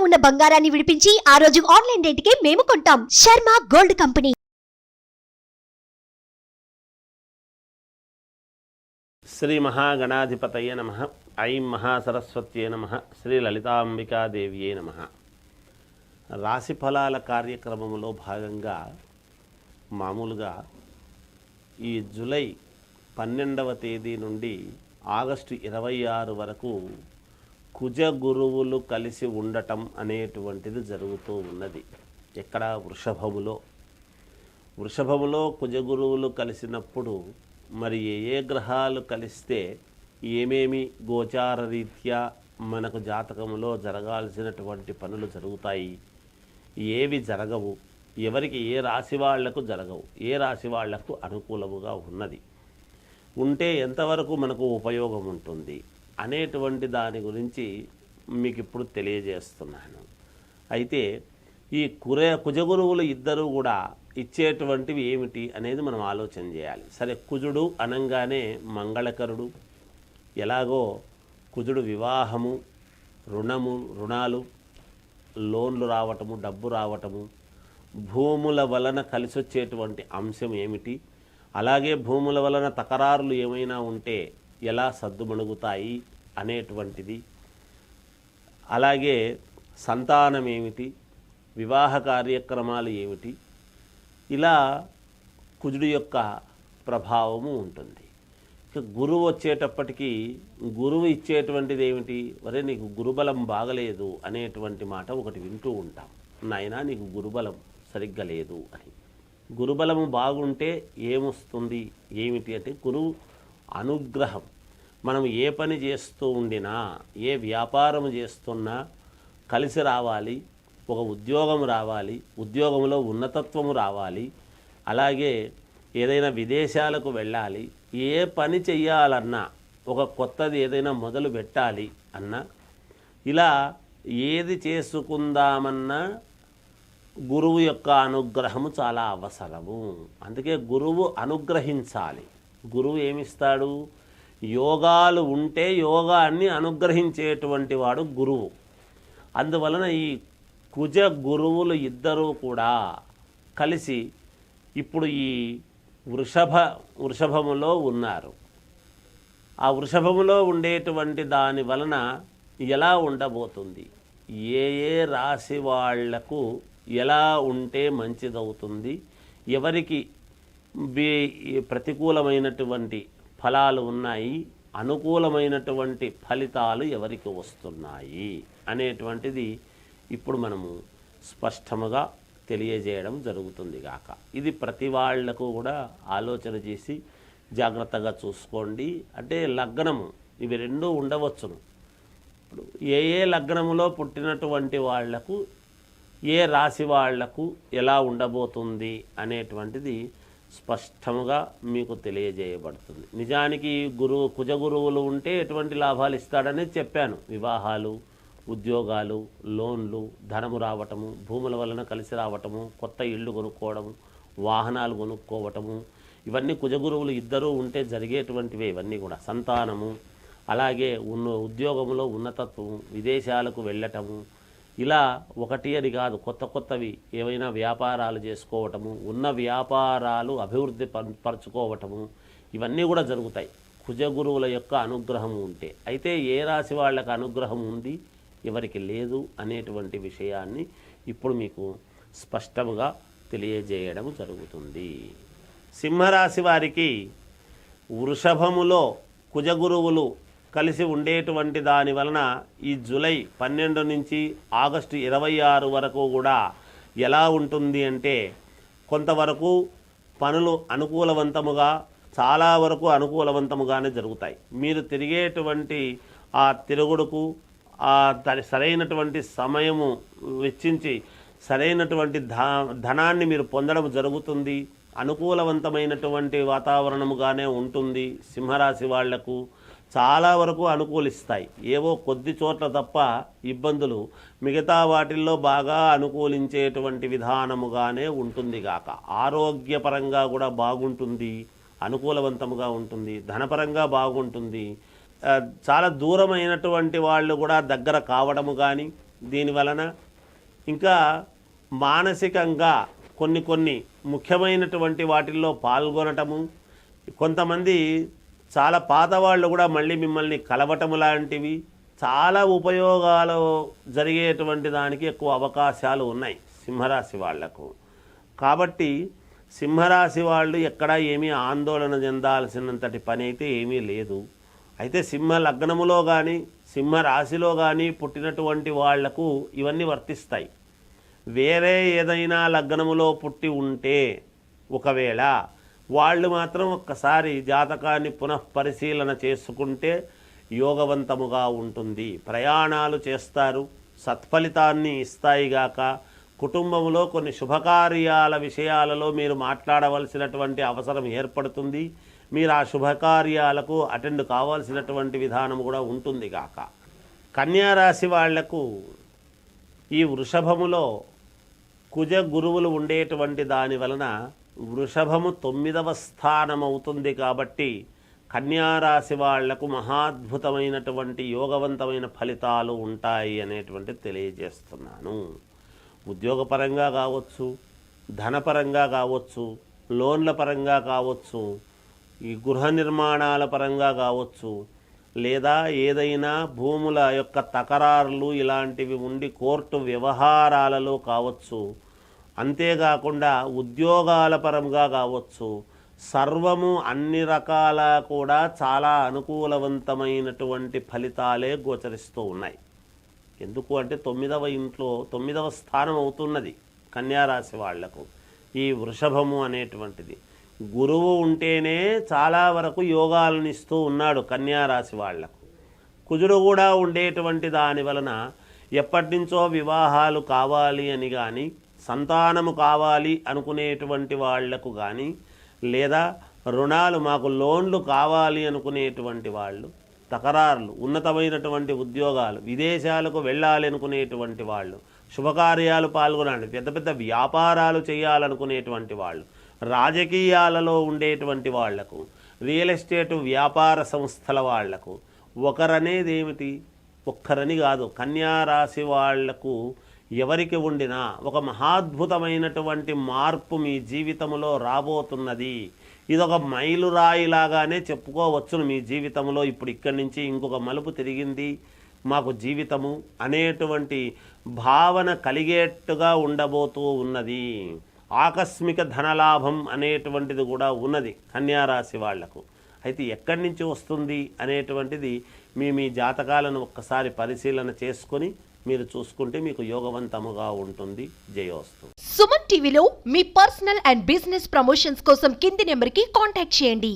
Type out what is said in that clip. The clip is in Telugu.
ఉన్న బంగారాన్ని విడిపించి ఆ రోజు ఆన్లైన్ రేటుకే మేము కొంటాం. Sharma gold company. శ్రీ మహాగణాధిపతయే నమః. ఐం మహాసరస్వత్యే నమః. శ్రీ లలితాంబికాదేవియే నమః. రాశి ఫలాల కార్యక్రమంలో భాగంగా మామూలుగా ఈ జూలై 12వ తేదీ నుండి ఆగస్టు 26 వరకు కుజ గురువులు కలిసి ఉండటం అనేటువంటిది జరుగుతూ ఉన్నది. ఎక్కడ? వృషభములో కుజ గురువులు కలిసినప్పుడు మరి ఏ గ్రహాలు కలిస్తే ఏమేమి గోచార రీత్యా మనకు జాతకంలో జరగాల్సినటువంటి పనులు జరుగుతాయి, ఏవి జరగవు, ఎవరికి ఏ రాశి వాళ్లకు జరగవు, ఏ రాశి వాళ్లకు అనుకూలముగా ఉన్నది, ఉంటే ఎంతవరకు మనకు ఉపయోగం ఉంటుంది అనేటువంటి దాని గురించి మీకు ఇప్పుడు తెలియజేస్తున్నాను. అయితే ఈ కుజగురువులు ఇద్దరు కూడా ఇచ్చేటువంటివి ఏమిటి అనేది మనం ఆలోచన చేయాలి. సరే, కుజుడు అనంగానే మంగళకరుడు. ఎలాగో కుజుడు వివాహము, రుణాలు, లోన్లు రావటము, డబ్బు రావటము, భూముల వలన కలిసి వచ్చేటువంటి అంశం ఏమిటి, అలాగే భూముల వలన తకరారులు ఏమైనా ఉంటే ఎలా సద్దుమణుగుతాయి అనేటువంటిది, అలాగే సంతానం ఏమిటి, వివాహ కార్యక్రమాలు ఏమిటి, ఇలా కుజుడు యొక్క ప్రభావము ఉంటుంది. ఇక గురువు వచ్చేటప్పటికీ గురువు ఇచ్చేటువంటిది ఏమిటి? వరే నీకు గురుబలం బాగలేదు అనేటువంటి మాట ఒకటి వింటూ ఉంటాం. నాయనా నీకు గురుబలం సరిగ్గా లేదు అని. గురుబలము బాగుంటే ఏమొస్తుంది ఏమిటి అంటే గురువు అనుగ్రహం. మనం ఏ పని చేస్తూ ఉండినా, ఏ వ్యాపారం చేస్తున్నా కలిసి రావాలి, ఒక ఉద్యోగం రావాలి, ఉద్యోగంలో ఉన్నతత్వము రావాలి, అలాగే ఏదైనా విదేశాలకు వెళ్ళాలి, ఏ పని చెయ్యాలన్నా, ఒక కొత్తది ఏదైనా మొదలు పెట్టాలి అన్నా, ఇలా ఏది చేసుకుందామన్నా గురువు యొక్క అనుగ్రహము చాలా అవసరము. అందుకే గురువు అనుగ్రహించాలి. గురువు ఏమిస్తాడు? యోగాలు ఉంటే యోగాన్ని అనుగ్రహించేటువంటి వాడు గురువు. అందువలన ఈ కుజ గురువులు ఇద్దరూ కూడా కలిసి ఇప్పుడు ఈ వృషభములో ఉన్నారు. ఆ వృషభములో ఉండేటువంటి దాని వలన ఎలా ఉండబోతుంది, ఏ రాశి వాళ్లకు ఎలా ఉంటే మంచిదవుతుంది, ఎవరికి ప్రతికూలమైనటువంటి ఫలాలు ఉన్నాయి, అనుకూలమైనటువంటి ఫలితాలు ఎవరికి వస్తున్నాయి అనేటువంటిది ఇప్పుడు మనము స్పష్టముగా తెలియజేయడం జరుగుతుంది గాక. ఇది ప్రతి వాళ్లకు కూడా ఆలోచన చేసి జాగ్రత్తగా చూసుకోండి. అంటే లగ్నము ఇవి రెండూ ఉండవచ్చును. ఇప్పుడు ఏ లగ్నములో పుట్టినటువంటి వాళ్లకు, ఏ రాశి వాళ్లకు ఎలా ఉండబోతుంది అనేటువంటిది స్పష్టముగా మీకు తెలియజేయబడుతుంది. నిజానికి కుజ గురువులు ఉంటే ఎటువంటి లాభాలు ఇస్తాడనేది చెప్పాను. వివాహాలు, ఉద్యోగాలు, లోన్లు, ధనము రావటము, భూముల వలన కలిసి రావటము, కొత్త ఇళ్ళు కొనుక్కోవడము, వాహనాలు కొనుక్కోవటము, ఇవన్నీ కుజగురువులు ఇద్దరూ ఉంటే జరిగేటువంటివే. ఇవన్నీ కూడా సంతానము, అలాగే ఉద్యోగంలో ఉన్నతత్వము, విదేశాలకు వెళ్ళటము, ఇలా ఒకటి అని కాదు, కొత్తవి ఏవైనా వ్యాపారాలు చేసుకోవటము, ఉన్న వ్యాపారాలు అభివృద్ధి పరచుకోవటము, ఇవన్నీ కూడా జరుగుతాయి కుజగురువుల యొక్క అనుగ్రహం ఉంటే. అయితే ఏ రాశి వాళ్ళకి అనుగ్రహం ఉంది, ఎవరికి లేదు అనేటువంటి విషయాన్ని ఇప్పుడు మీకు స్పష్టంగా తెలియజేయడం జరుగుతుంది. సింహరాశి వారికి వృషభములో కుజగురువులు కలిసి ఉండేటువంటి దాని వలన ఈ జూలై 12 నుంచి ఆగస్టు 26 వరకు కూడా ఎలా ఉంటుంది అంటే, కొంతవరకు పనులు అనుకూలవంతముగా, చాలా వరకు అనుకూలవంతముగానే జరుగుతాయి. మీరు తిరిగేటువంటి ఆ తిరుగుడుకు సరైనటువంటి సమయము వెచ్చించి సరైనటువంటి ధనాన్ని మీరు పొందడం జరుగుతుంది. అనుకూలవంతమైనటువంటి వాతావరణముగానే ఉంటుంది. సింహరాశి వాళ్లకు చాలా వరకు అనుకూలిస్తాయి. ఏవో కొద్ది చోట్ల తప్ప ఇబ్బందులు, మిగతా వాటిల్లో బాగా అనుకూలించేటువంటి విధానముగానే ఉంటుంది గాక. ఆరోగ్యపరంగా కూడా బాగుంటుంది, అనుకూలవంతముగా ఉంటుంది, ధనపరంగా బాగుంటుంది. చాలా దూరమైనటువంటి వాళ్ళు కూడా దగ్గర కావడము కానీ, దీనివలన ఇంకా మానసికంగా కొన్ని ముఖ్యమైనటువంటి వాటిల్లో పాల్గొనటము, కొంతమంది చాలా పాత వాళ్ళు కూడా మళ్ళీ మిమ్మల్ని కలవటము లాంటివి చాలా ఉపయోగాలు జరిగేటువంటి దానికి ఎక్కువ అవకాశాలు ఉన్నాయి సింహరాశి వాళ్లకు. కాబట్టి సింహరాశి వాళ్ళు ఎక్కడా ఏమీ ఆందోళన చెందాల్సినంతటి పని అయితే ఏమీ లేదు. అయితే సింహ లగ్నములో కానీ సింహరాశిలో కానీ పుట్టినటువంటి వాళ్లకు ఇవన్నీ వర్తిస్తాయి. వేరే ఏదైనా లగ్నములో పుట్టి ఉంటే ఒకవేళ వాళ్ళు మాత్రం ఒక్కసారి జాతకాన్ని పునఃపరిశీలన చేసుకుంటే యోగవంతముగా ఉంటుంది. ప్రయాణాలు చేస్తారు, సత్ఫలితాన్ని ఇస్తాయిగాక. కుటుంబంలో కొన్ని శుభకార్యాల విషయాలలో మీరు మాట్లాడవలసినటువంటి అవసరం ఏర్పడుతుంది. మీరు ఆ శుభకార్యాలకు అటెండ్ కావాల్సినటువంటి విధానం కూడా ఉంటుంది గాక. కన్యారాశి వాళ్లకు ఈ వృషభములో కుజ గురువులు ఉండేటువంటి దాని వలన వృషభము 9వ స్థానం అవుతుంది. కాబట్టి కన్యారాశి వాళ్లకు మహాద్భుతమైనటువంటి యోగవంతమైన ఫలితాలు ఉంటాయి అనేటువంటి తెలియజేస్తున్నాను. ఉద్యోగపరంగా కావచ్చు, ధనపరంగా కావచ్చు, లోన్ల పరంగా కావచ్చు, ఈ గృహ నిర్మాణాల పరంగా కావచ్చు, లేదా ఏదైనా భూముల యొక్క తకరారులు ఇలాంటివి ఉండి కోర్టు వ్యవహారాలలో కావచ్చు, అంతేకాకుండా ఉద్యోగాల పరంగా కావచ్చు, సర్వము అన్ని రకాల కూడా చాలా అనుకూలవంతమైనటువంటి ఫలితాలే గోచరిస్తూ ఉన్నాయి. ఎందుకు అంటే 9వ ఇంట్లో 9వ స్థానం అవుతున్నది కన్యారాశి వాళ్లకు. ఈ వృషభము అనేటువంటిది గురువు ఉంటేనే చాలా వరకు యోగాలను ఇస్తూ ఉన్నాడు కన్యారాశి వాళ్లకు. కుజుడు కూడా ఉండేటువంటి దాని వలన ఎప్పటి నుంచో వివాహాలు కావాలి అని కానీ, సంతానము కావాలి అనుకునేటువంటి వాళ్లకు కానీ, లేదా రుణాలు మాకు లోన్లు కావాలి అనుకునేటువంటి వాళ్ళు, తకరారులు, ఉన్నతమైనటువంటి ఉద్యోగాలు, విదేశాలకు వెళ్ళాలి అనుకునేటువంటి వాళ్ళు, శుభకార్యాలు పాల్గొనాలి, పెద్ద పెద్ద వ్యాపారాలు చేయాలనుకునేటువంటి వాళ్ళు, రాజకీయాలలో ఉండేటువంటి వాళ్లకు, రియల్ ఎస్టేటు వ్యాపార సంస్థల వాళ్లకు, ఒకరనేది ఏమిటి, ఒక్కరని కాదు, కన్యారాశి వాళ్లకు ఎవరికి ఉండినా ఒక మహాద్భుతమైనటువంటి మార్పు మీ జీవితంలో రాబోతున్నది. ఇదొక మైలురాయిలాగానే చెప్పుకోవచ్చును మీ జీవితంలో. ఇప్పుడు ఇక్కడి నుంచి ఇంకొక మలుపు తిరిగింది మాకు జీవితము అనేటువంటి భావన కలిగేట్టుగా ఉండబోతూ ఉన్నది. ఆకస్మిక ధనలాభం అనేటువంటిది కూడా ఉన్నది కన్యారాశి వాళ్లకు. అయితే ఎక్కడి నుంచి వస్తుంది అనేటువంటిది మీ జాతకాలను ఒక్కసారి పరిశీలన చేసుకొని మీరు చూసుకుంటే మీకు యోగవంతముగా ఉంటుంది. జయోస్తు. సుమన్ టీవీలో మీ పర్సనల్ అండ్ బిజినెస్ ప్రమోషన్స్ కోసం కింది నెంబర్కి కాంటాక్ట్ చేయండి.